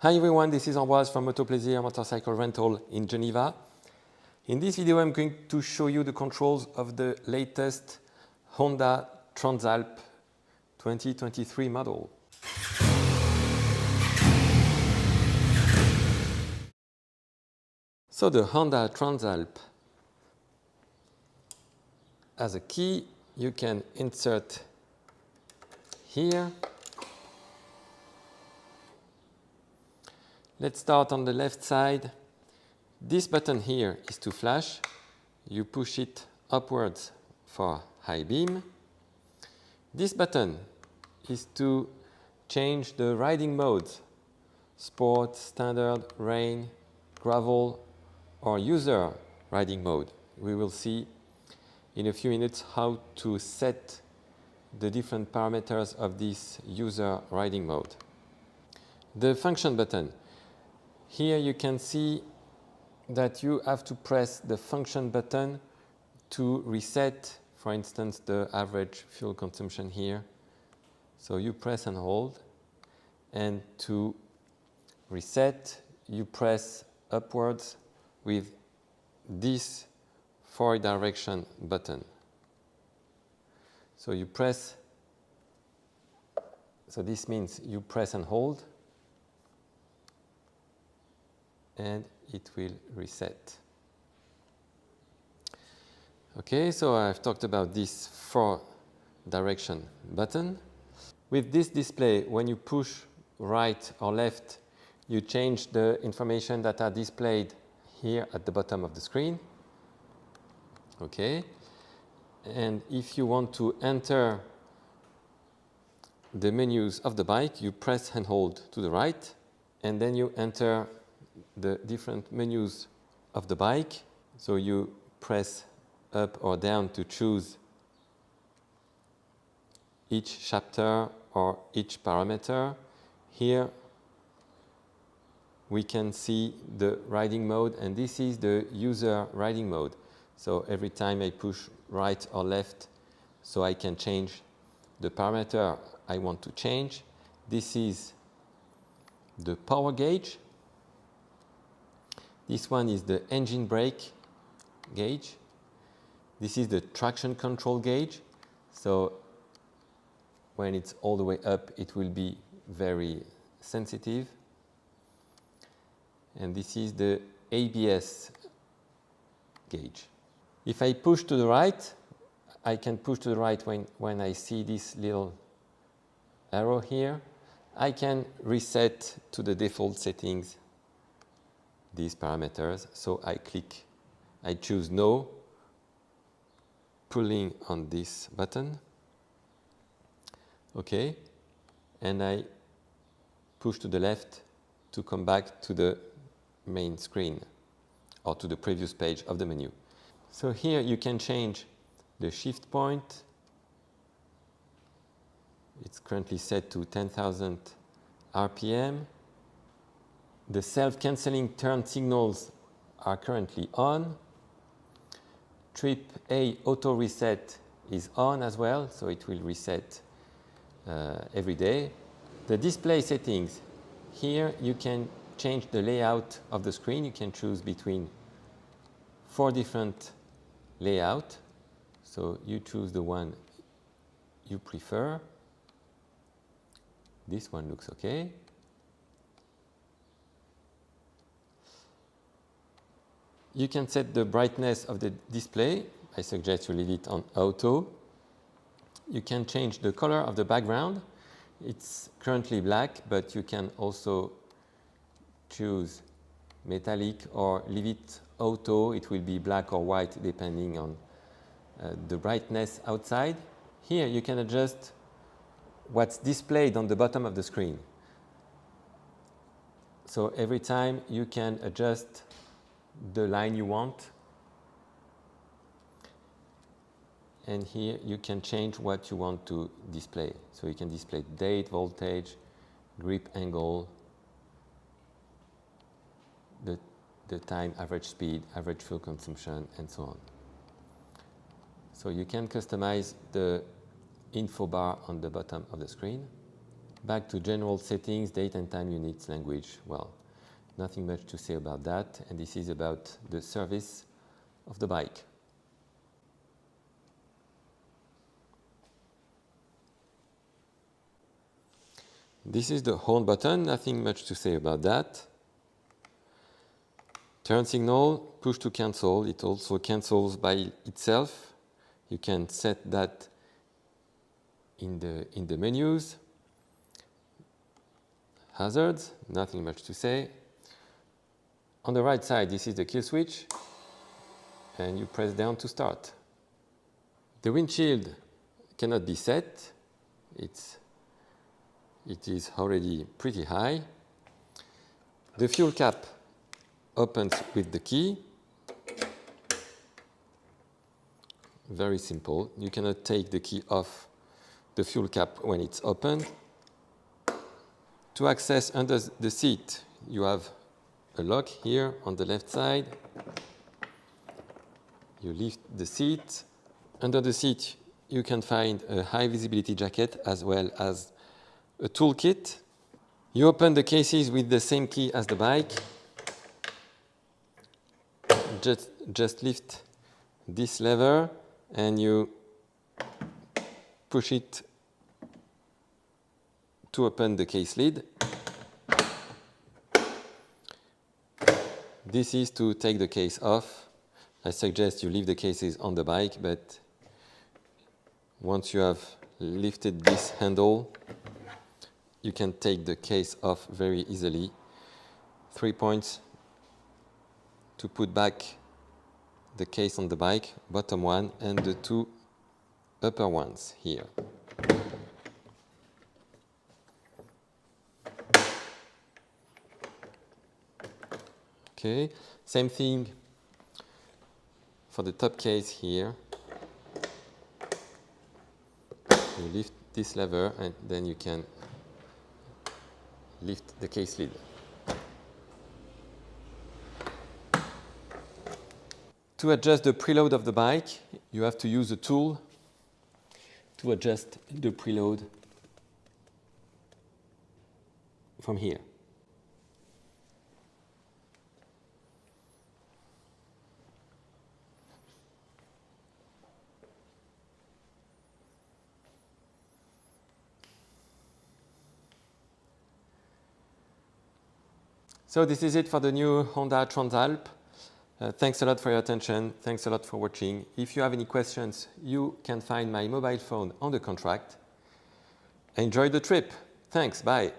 Hi everyone, this is Ambroise from Moto Plaisir Motorcycle Rental in Geneva. In this video I'm going to show you the controls of the latest Honda Transalp 2023 model. So the Honda Transalp has a key you can insert here. Let's start on the left side. This button here is to flash. You push it upwards for high beam. This button is to change the riding modes: sport, standard, rain, gravel, or user riding mode. We will see in a few minutes how to set the different parameters of this user riding mode. The function button. Here you can see that you have to press the function button to reset, for instance, the average fuel consumption here. So you press and hold, and to reset you press upwards with this forward direction button. So you press, so this means you press and hold, and it will reset. Okay, so I've talked about this forward direction button. With this display, when you push right or left, you change the information that are displayed here at the bottom of the screen. Okay, and if you want to enter the menus of the bike, you press and hold to the right, and then you enter the different menus of the bike. So you press up or down to choose each chapter or each parameter. Here we can see the riding mode, and this is the user riding mode. So every time I push right or left, so I can change the parameter I want to change. This is the power gauge. This one is the engine brake gauge. This is the traction control gauge. So when it's all the way up, it will be very sensitive. And this is the ABS gauge. If I push to the right, I can push to the right when I see this little arrow here. I can reset to the default settings these parameters. So I choose no, pulling on this button. Okay, and I push to the left to come back to the main screen or to the previous page of the menu. So here you can change the shift point. It's currently set to 10,000 RPM. The self-canceling turn signals are currently on. Trip A auto reset is on as well, so it will reset every day. The display settings. Here you can change the layout of the screen. You can choose between 4 different layouts. So you choose the one you prefer. This one looks okay. You can set the brightness of the display. I suggest you leave it on auto. You can change the color of the background. It's currently black, but you can also choose metallic or leave it auto. It will be black or white depending on the brightness outside. Here you can adjust what's displayed on the bottom of the screen. So every time you can adjust the line you want, and here you can change what you want to display. So you can display date, voltage, grip angle, the time, average speed, average fuel consumption, and so on. So you can customize the info bar on the bottom of the screen. Back to general settings, date and time units, language. Well, nothing much to say about that. And this is about the service of the bike. This is the horn button, nothing much to say about that. Turn signal, push to cancel. It also cancels by itself. You can set that in the menus. Hazards, nothing much to say. On the right side, this is the kill switch, and you press down to start. The windshield cannot be set. It is already pretty high. The fuel cap opens with the key. Very simple. You cannot take the key off the fuel cap when it's open. To access under the seat, you have a lock here on the left side. You lift the seat. Under the seat, you can find a high visibility jacket as well as a toolkit. You open the cases with the same key as the bike. Just lift this lever and you push it to open the case lid. This is to take the case off. I suggest you leave the cases on the bike, but once you have lifted this handle, you can take the case off very easily. 3 points to put back the case on the bike, bottom one, and the 2 upper ones here. Okay, same thing for the top case here. You lift this lever and then you can lift the case lid. To adjust the preload of the bike, you have to use a tool to adjust the preload from here. So this is it for the new Honda Transalp. Thanks a lot for your attention. Thanks a lot for watching. If you have any questions, you can find my mobile phone on the contract. Enjoy the trip. Thanks. Bye.